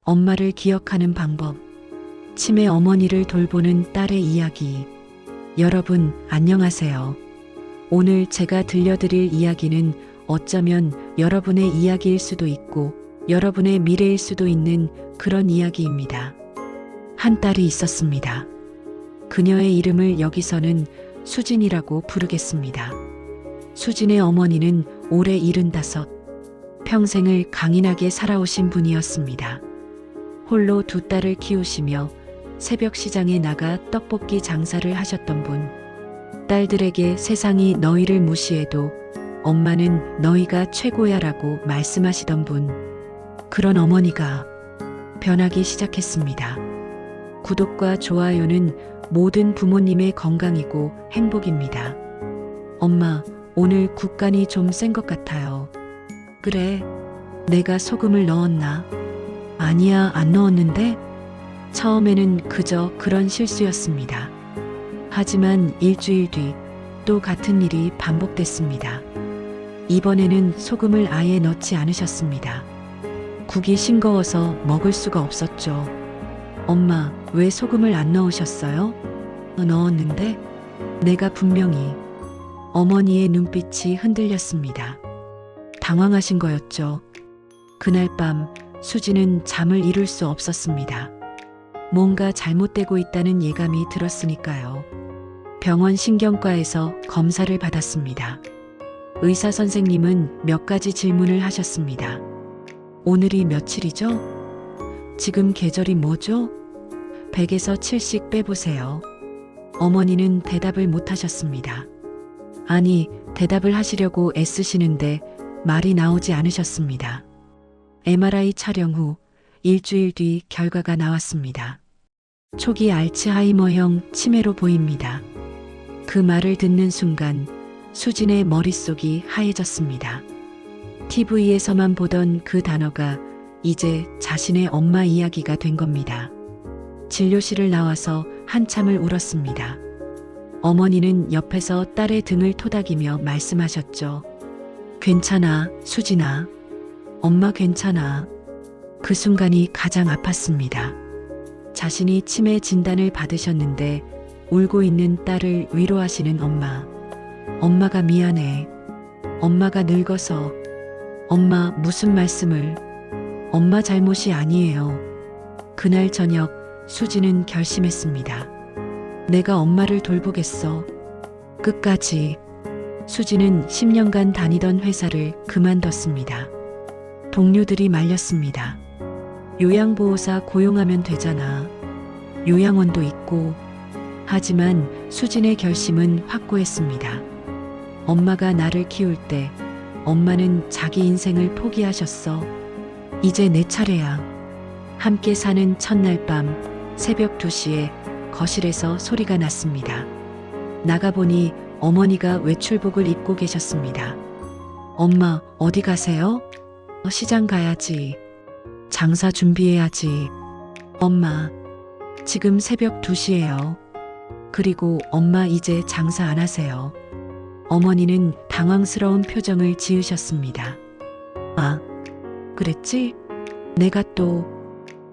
엄마를 기억하는 방법. 치매 어머니를 돌보는 딸의 이야기. 여러분, 안녕하세요. 오늘 제가 들려드릴 이야기는 어쩌면 여러분의 이야기일 수도 있고 여러분의 미래일 수도 있는 그런 이야기입니다. 한 딸이 있었습니다. 그녀의 이름을 여기서는 수진이라고 부르겠습니다. 수진의 어머니는 올해 75, 평생을 강인하게 살아오신 분이었습니다. 홀로 두 딸을 키우시며 새벽 시장에 나가 떡볶이 장사를 하셨던 분. 딸들에게 세상이 너희를 무시해도 엄마는 너희가 최고야라고 말씀하시던 분. 그런 어머니가 변하기 시작했습니다. 구독과 좋아요는 모든 부모님의 건강이고 행복입니다. 엄마, 오늘 국간이 좀 센 것 같아요. 그래, 내가 소금을 넣었나? 아니야, 안 넣었는데? 처음에는 그저 그런 실수였습니다. 하지만 일주일 뒤 또 같은 일이 반복됐습니다. 이번에는 소금을 아예 넣지 않으셨습니다. 국이 싱거워서 먹을 수가 없었죠. 엄마, 왜 소금을 안 넣으셨어요? 넣었는데? 내가 분명히. 어머니의 눈빛이 흔들렸습니다. 당황하신 거였죠. 그날 밤 수지는 잠을 이룰 수 없었습니다. 뭔가 잘못되고 있다는 예감이 들었으니까요. 병원 신경과에서 검사를 받았습니다. 의사 선생님은 몇 가지 질문을 하셨습니다. 오늘이 며칠이죠? 지금 계절이 뭐죠? 100에서 7씩 빼보세요. 어머니는 대답을 못 하셨습니다. 아니, 대답을 하시려고 애쓰시는데 말이 나오지 않으셨습니다. MRI 촬영 후 일주일 뒤 결과가 나왔습니다. 초기 알츠하이머형 치매로 보입니다. 그 말을 듣는 순간 수진의 머릿속이 하얘졌습니다. TV에서만 보던 그 단어가 이제 자신의 엄마 이야기가 된 겁니다. 진료실을 나와서 한참을 울었습니다. 어머니는 옆에서 딸의 등을 토닥이며 말씀하셨죠. 괜찮아, 수진아. 엄마 괜찮아. 그 순간이 가장 아팠습니다. 자신이 치매 진단을 받으셨는데 울고 있는 딸을 위로하시는 엄마. 엄마가 미안해. 엄마가 늙어서. 엄마, 무슨 말씀을. 엄마 잘못이 아니에요. 그날 저녁 수지는 결심했습니다. 내가 엄마를 돌보겠어. 끝까지. 수지는 10년간 다니던 회사를 그만뒀습니다. 동료들이 말렸습니다. 요양보호사 고용하면 되잖아. 요양원도 있고. 하지만 수진의 결심은 확고했습니다. 엄마가 나를 키울 때 엄마는 자기 인생을 포기하셨어. 이제 내 차례야. 함께 사는 첫날 밤 새벽 2시에 거실에서 소리가 났습니다. 나가보니 어머니가 외출복을 입고 계셨습니다. 엄마, 어디 가세요? 시장 가야지. 장사 준비해야지. 엄마, 지금 새벽 2시예요. 그리고 엄마 이제 장사 안 하세요. 어머니는 당황스러운 표정을 지으셨습니다. 아, 그랬지? 내가 또.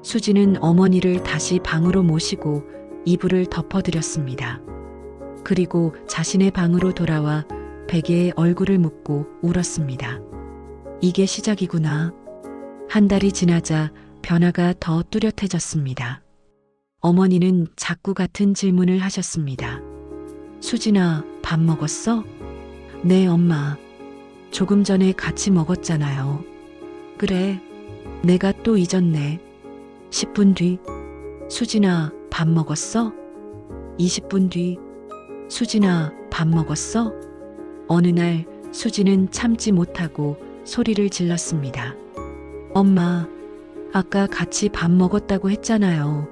수지는 어머니를 다시 방으로 모시고 이불을 덮어드렸습니다. 그리고 자신의 방으로 돌아와 베개에 얼굴을 묻고 울었습니다. 이게 시작이구나. 한 달이 지나자 변화가 더 뚜렷해졌습니다. 어머니는 자꾸 같은 질문을 하셨습니다. 수진아, 밥 먹었어? 네, 엄마. 조금 전에 같이 먹었잖아요. 그래, 내가 또 잊었네. 10분 뒤. 수진아, 밥 먹었어? 20분 뒤. 수진아, 밥 먹었어? 어느 날 수진은 참지 못하고 소리를 질렀습니다. 엄마, 아까 같이 밥 먹었다고 했잖아요.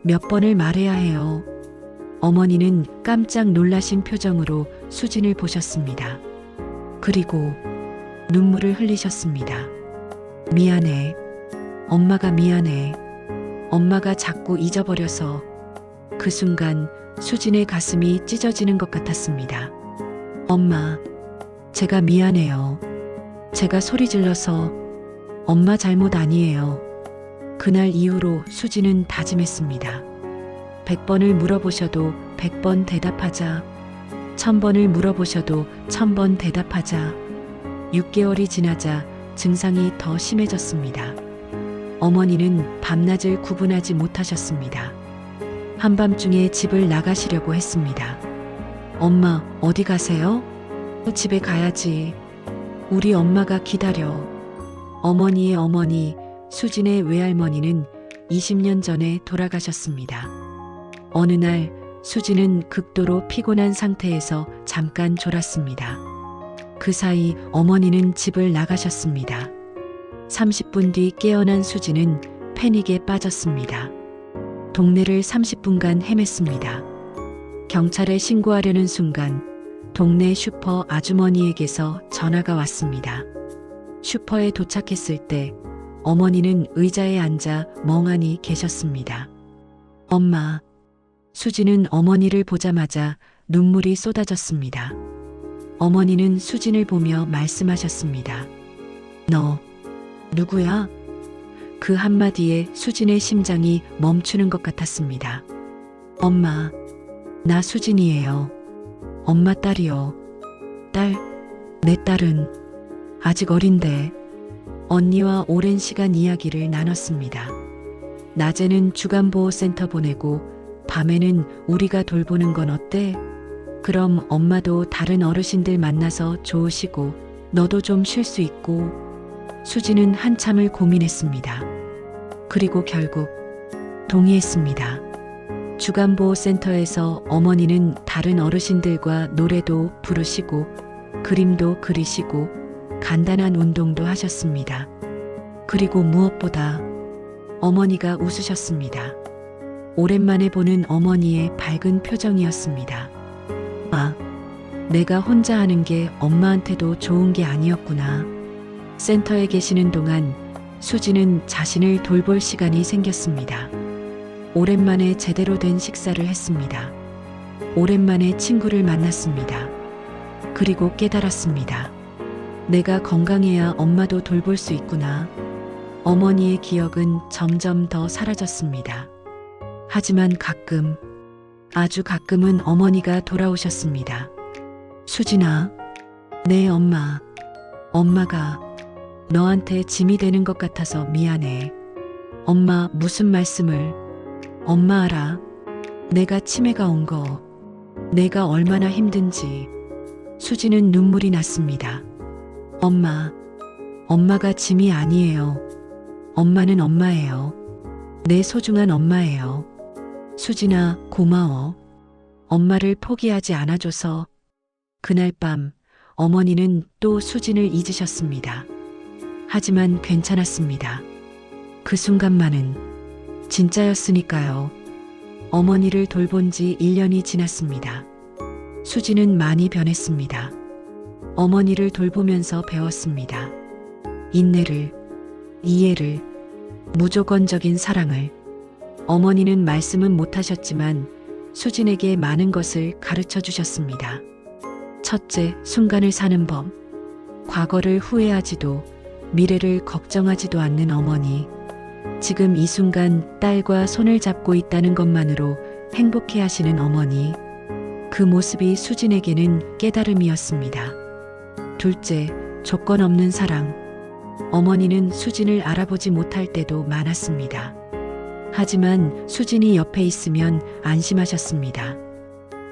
몇 번을 말해야 해요. 어머니는 깜짝 놀라신 표정으로 수진을 보셨습니다. 그리고 눈물을 흘리셨습니다. 미안해. 엄마가 미안해. 엄마가 자꾸 잊어버려서. 그 순간 수진의 가슴이 찢어지는 것 같았습니다. 엄마, 제가 미안해요. 제가 소리 질러서. 엄마 잘못 아니에요. 그날 이후로 수지는 다짐했습니다. 100번을 물어보셔도 100번 대답하자. 1000번을 물어보셔도 1000번 대답하자. 6개월이 지나자 증상이 더 심해졌습니다. 어머니는 밤낮을 구분하지 못하셨습니다. 한밤중에 집을 나가시려고 했습니다. 엄마, 어디 가세요? 집에 가야지. 우리 엄마가 기다려. 어머니의 어머니, 수진의 외할머니는 20년 전에 돌아가셨습니다. 어느 날 수진은 극도로 피곤한 상태에서 잠깐 졸았습니다. 그 사이 어머니는 집을 나가셨습니다. 30분 뒤 깨어난 수진은 패닉에 빠졌습니다. 동네를 30분간 헤맸습니다. 경찰에 신고하려는 순간 동네 슈퍼 아주머니에게서 전화가 왔습니다. 슈퍼에 도착했을 때 어머니는 의자에 앉아 멍하니 계셨습니다. 엄마. 수진은 어머니를 보자마자 눈물이 쏟아졌습니다. 어머니는 수진을 보며 말씀하셨습니다. 너 누구야? 그 한마디에 수진의 심장이 멈추는 것 같았습니다. 엄마, 나 수진이에요. 엄마 딸이요. 딸, 내 딸은 아직 어린데. 언니와 오랜 시간 이야기를 나눴습니다. 낮에는 주간보호센터 보내고 밤에는 우리가 돌보는 건 어때? 그럼 엄마도 다른 어르신들 만나서 좋으시고 너도 좀 쉴 수 있고. 수지는 한참을 고민했습니다. 그리고 결국 동의했습니다. 주간보호센터에서 어머니는 다른 어르신들과 노래도 부르시고 그림도 그리시고 간단한 운동도 하셨습니다. 그리고 무엇보다 어머니가 웃으셨습니다. 오랜만에 보는 어머니의 밝은 표정이었습니다. 아, 내가 혼자 하는 게 엄마한테도 좋은 게 아니었구나. 센터에 계시는 동안 수지는 자신을 돌볼 시간이 생겼습니다. 오랜만에 제대로 된 식사를 했습니다. 오랜만에 친구를 만났습니다. 그리고 깨달았습니다. 내가 건강해야 엄마도 돌볼 수 있구나. 어머니의 기억은 점점 더 사라졌습니다. 하지만 가끔, 아주 가끔은 어머니가 돌아오셨습니다. 수진아, 내 엄마. 엄마가 너한테 짐이 되는 것 같아서 미안해. 엄마 무슨 말씀을. 엄마 알아. 내가 치매가 온 거. 내가 얼마나 힘든지. 수지는 눈물이 났습니다. 엄마, 엄마가 짐이 아니에요. 엄마는 엄마예요. 내 소중한 엄마예요. 수진아, 고마워. 엄마를 포기하지 않아줘서. 그날 밤 어머니는 또 수진을 잊으셨습니다. 하지만 괜찮았습니다. 그 순간만은 진짜였으니까요. 어머니를 돌본 지 1년이 지났습니다. 수진은 많이 변했습니다. 어머니를 돌보면서 배웠습니다. 인내를, 이해를, 무조건적인 사랑을. 어머니는 말씀은 못하셨지만 수진에게 많은 것을 가르쳐 주셨습니다. 첫째, 순간을 사는 법. 과거를 후회하지도 미래를 걱정하지도 않는 어머니. 지금 이 순간 딸과 손을 잡고 있다는 것만으로 행복해 하시는 어머니. 그 모습이 수진에게는 깨달음이었습니다. 둘째, 조건 없는 사랑. 어머니는 수진을 알아보지 못할 때도 많았습니다. 하지만 수진이 옆에 있으면 안심하셨습니다.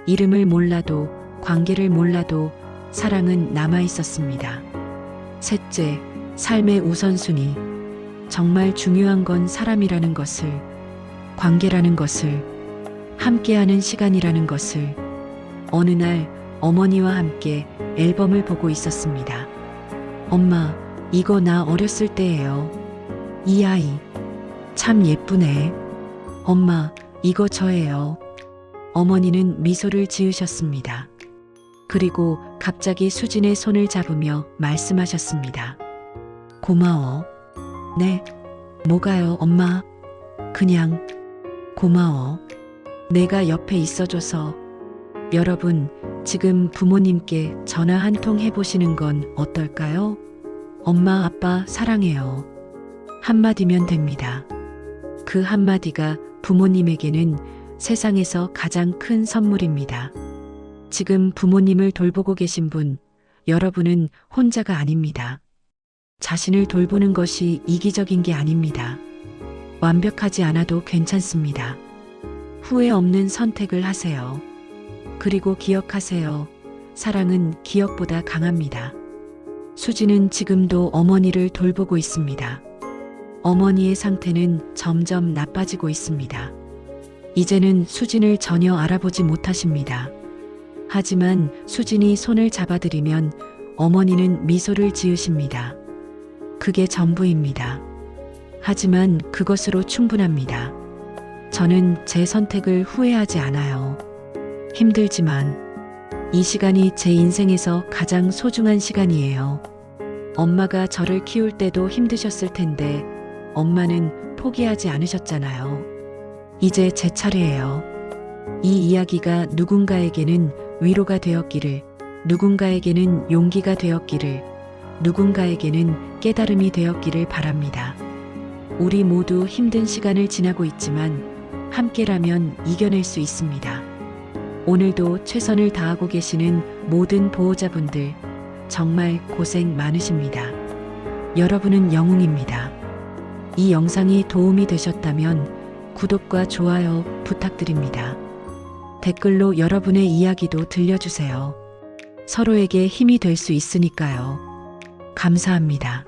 이름을 몰라도, 관계를 몰라도 사랑은 남아 있었습니다. 셋째, 삶의 우선순위. 정말 중요한 건 사람이라는 것을, 관계라는 것을, 함께하는 시간이라는 것을. 어느 날 어머니와 함께 앨범을 보고 있었습니다. 엄마, 이거 나 어렸을 때예요. 이 아이 참 예쁘네. 엄마, 이거 저예요. 어머니는 미소를 지으셨습니다. 그리고 갑자기 수진의 손을 잡으며 말씀하셨습니다. 고마워. 네, 뭐가요, 엄마? 그냥 고마워. 내가 옆에 있어줘서. 여러분, 지금 부모님께 전화 한 통 해보시는 건 어떨까요? 엄마, 아빠 사랑해요. 한마디면 됩니다. 그 한마디가 부모님에게는 세상에서 가장 큰 선물입니다. 지금 부모님을 돌보고 계신 분, 여러분은 혼자가 아닙니다. 자신을 돌보는 것이 이기적인 게 아닙니다. 완벽하지 않아도 괜찮습니다. 후회 없는 선택을 하세요. 그리고 기억하세요. 사랑은 기억보다 강합니다. 수지는 지금도 어머니를 돌보고 있습니다. 어머니의 상태는 점점 나빠지고 있습니다. 이제는 수진을 전혀 알아보지 못하십니다. 하지만 수진이 손을 잡아들이면 어머니는 미소를 지으십니다. 그게 전부입니다. 하지만 그것으로 충분합니다. 저는 제 선택을 후회하지 않아요. 힘들지만 이 시간이 제 인생에서 가장 소중한 시간이에요. 엄마가 저를 키울 때도 힘드셨을 텐데 엄마는 포기하지 않으셨잖아요. 이제 제 차례예요. 이 이야기가 누군가에게는 위로가 되었기를, 누군가에게는 용기가 되었기를, 누군가에게는 깨달음이 되었기를 바랍니다. 우리 모두 힘든 시간을 지나고 있지만 함께라면 이겨낼 수 있습니다. 오늘도 최선을 다하고 계시는 모든 보호자분들 정말 고생 많으십니다. 여러분은 영웅입니다. 이 영상이 도움이 되셨다면 구독과 좋아요 부탁드립니다. 댓글로 여러분의 이야기도 들려주세요. 서로에게 힘이 될 수 있으니까요. 감사합니다.